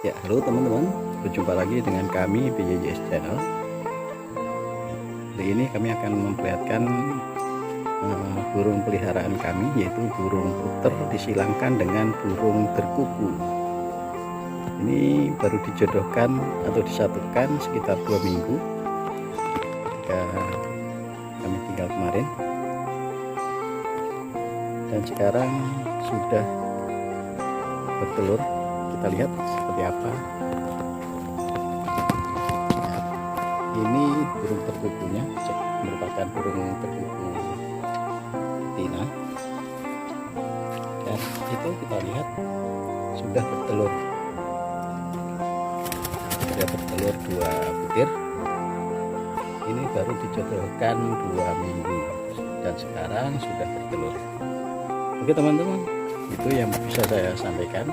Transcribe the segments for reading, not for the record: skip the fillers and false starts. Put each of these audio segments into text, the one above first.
Ya, halo teman-teman, berjumpa lagi dengan kami BJJS Channel. Hari ini kami akan memperlihatkan burung peliharaan kami, yaitu burung puter disilangkan dengan burung terkuku. Ini baru dijodohkan atau disatukan sekitar 2 minggu ketika kami tinggal kemarin, dan sekarang sudah bertelur. Kita lihat seperti apa. Ini burung terkukunya, merupakan burung terkuku betina, dan itu kita lihat sudah bertelur. Sudah bertelur 2 butir. Ini baru dijodohkan 2 minggu dan sekarang sudah bertelur. Oke teman-teman, itu yang bisa saya sampaikan.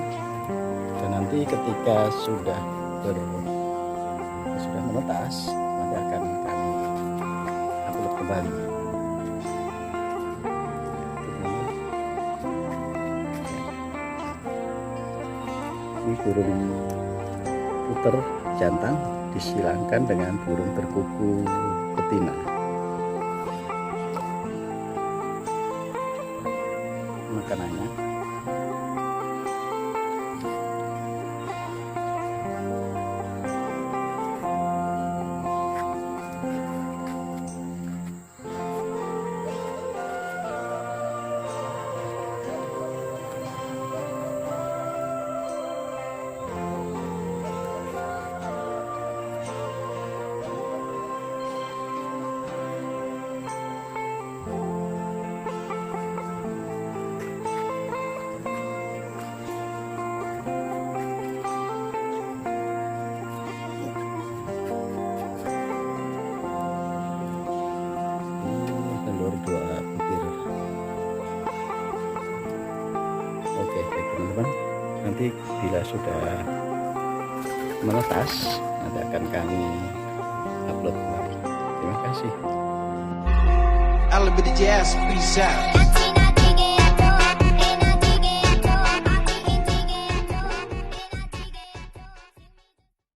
Dan nanti ketika sudah menetas, maka akan kami upload kembali. Ini burung puter jantan disilangkan dengan burung terkuku betina. Makanannya telur 2 butir. Oke, baik teman-teman, nanti bila sudah menetas nanti akan kami upload kembali. Terima kasih. Alabama Jazz, peace out.